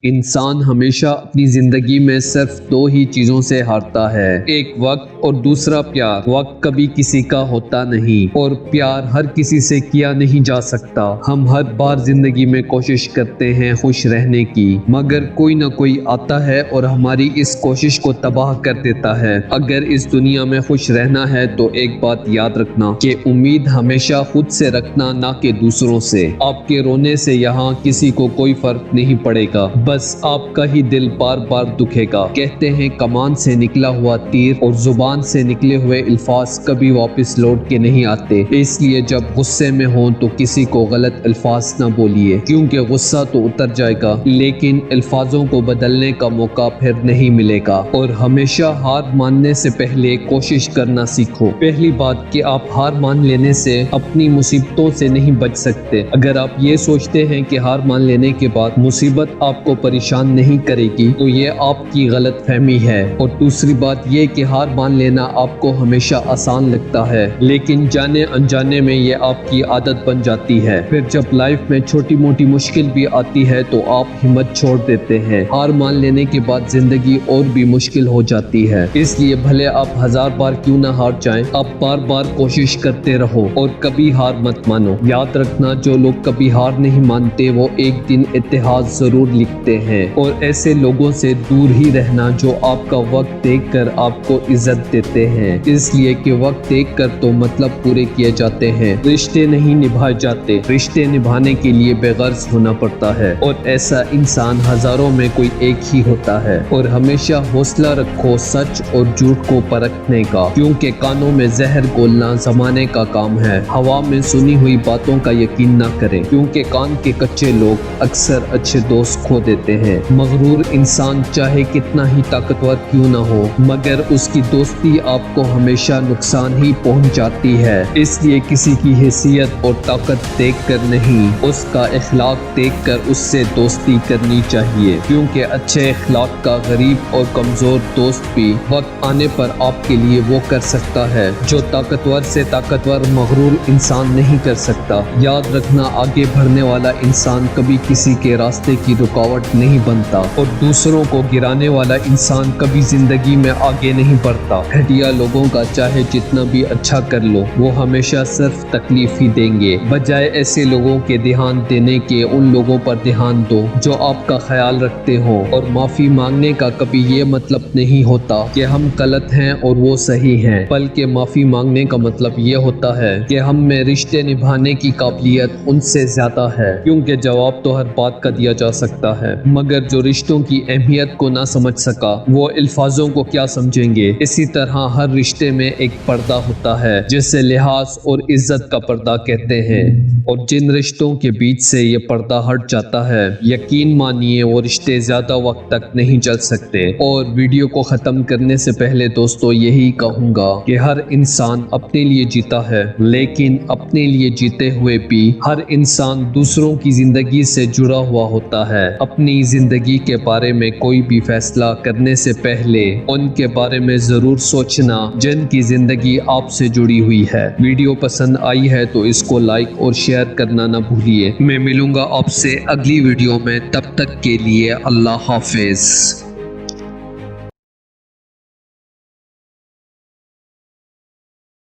इंसान हमेशा अपनी जिंदगी में सिर्फ दो ही चीजों से हारता है, एक वक्त और दूसरा प्यार। वक्त कभी किसी का होता नहीं और प्यार हर किसी से किया नहीं जा सकता। हम हर बार जिंदगी में कोशिश करते हैं खुश रहने की, मगर कोई ना कोई आता है और हमारी इस कोशिश को तबाह कर देता है। अगर इस दुनिया में खुश रहना है तो एक बात याद रखना कि उम्मीद हमेशा खुद से रखना, ना कि दूसरों से। आपके रोने से यहाँ किसी को कोई फर्क नहीं पड़ेगा, बस आपका ही दिल बार बार दुखेगा। कहते हैं कमान से निकला हुआ तीर और जुबान से निकले हुए अल्फाज कभी वापस लौट के नहीं आते। इसलिए जब गुस्से में हो तो किसी को गलत अल्फाज ना बोलिए, क्योंकि गुस्सा तो उतर जाएगा लेकिन अल्फाजों को बदलने का मौका फिर नहीं मिलेगा। और हमेशा हार मानने से पहले कोशिश करना सीखो। पहली बात कि आप हार मान लेने से अपनी मुसीबतों से नहीं बच सकते। अगर आप ये सोचते हैं कि हार मान लेने के बाद मुसीबत आपको परेशान नहीं करेगी तो ये आपकी गलत फहमी है। और दूसरी बात ये कि हार मान लेना आपको हमेशा आसान लगता है, लेकिन जाने अनजाने में ये आपकी आदत बन जाती है। फिर जब लाइफ में छोटी मोटी मुश्किल भी आती है तो आप हिम्मत छोड़ देते हैं। हार मान लेने के बाद जिंदगी और भी मुश्किल हो जाती है। इसलिए भले आप 1000 बार क्यों ना हार जाएं, आप बार बार कोशिश करते रहो और कभी हार मत मानो। याद रखना, जो लोग कभी हार नहीं मानते वो एक दिन इतिहास जरूर लिखते हैं। और ऐसे लोगों से दूर ही रहना जो आपका वक्त देखकर आपको इज्जत देते हैं। इसलिए कि वक्त देखकर तो मतलब पूरे किए जाते हैं, रिश्ते नहीं निभाए जाते। रिश्ते निभाने के लिए बेगर्ज होना पड़ता है और ऐसा इंसान हजारों में कोई एक ही होता है। और हमेशा हौसला रखो सच और झूठ को परखने का, क्योंकि कानों में जहर घोलना जमाने का काम है। हवा में सुनी हुई बातों का यकीन ना करें, क्योंकि कान के कच्चे लोग अक्सर अच्छे दोस्त खो देते हैं। मगरूर इंसान चाहे कितना ही ताकतवर क्यों ना हो, मगर उसकी दोस्ती आपको हमेशा नुकसान ही पहुंचाती है। इसलिए किसी की हैसियत और ताकत देखकर नहीं, उसका इखलाक देखकर उससे दोस्ती करनी चाहिए, क्योंकि अच्छे इखलाक का गरीब और कमजोर दोस्त भी वक्त आने पर आपके लिए वो कर सकता है जो ताकतवर से ताकतवर मगरूर इंसान नहीं कर सकता। याद रखना, आगे बढ़ने वाला इंसान कभी किसी के रास्ते की रुकावट नहीं बनता और दूसरों को गिराने वाला इंसान कभी जिंदगी में आगे नहीं बढ़ता। घटिया लोगों का चाहे जितना भी अच्छा कर लो, वो हमेशा सिर्फ तकलीफ ही देंगे। बजाय ऐसे लोगों के ध्यान देने के, उन लोगों पर ध्यान दो जो आपका ख्याल रखते हो। और माफी मांगने का कभी ये मतलब नहीं होता कि हम गलत हैं और वो सही हैं, बल्कि माफी मांगने का मतलब ये होता है कि हम में रिश्ते निभाने की काबिलियत उनसे ज्यादा है। क्योंकि जवाब तो हर बात का दिया जा सकता है, मगर जो रिश्तों की अहमियत को ना समझ सका वो अल्फाजों को क्या समझेंगे। इसी तरह हर रिश्ते में एक पर्दा होता है जिसे लिहाज और इज्जत का पर्दा कहते हैं, और जिन रिश्तों के बीच से ये पर्दा हट जाता है, यकीन मानिए वो रिश्ते ज्यादा वक्त तक नहीं चल सकते। और वीडियो को खत्म करने से पहले दोस्तों यही कहूँगा कि हर इंसान अपने लिए जीता है, लेकिन अपने लिए जीते हुए भी हर इंसान दूसरों की जिंदगी से जुड़ा हुआ होता है। अपनी जिंदगी के बारे में कोई भी फैसला करने से पहले उनके बारे में जरूर सोचना जिनकी जिंदगी आपसे जुड़ी हुई है। वीडियो पसंद आई है तो इसको लाइक और शेयर करना ना भूलिए। मैं मिलूंगा आपसे अगली वीडियो में, तब तक के लिए अल्लाह हाफिज।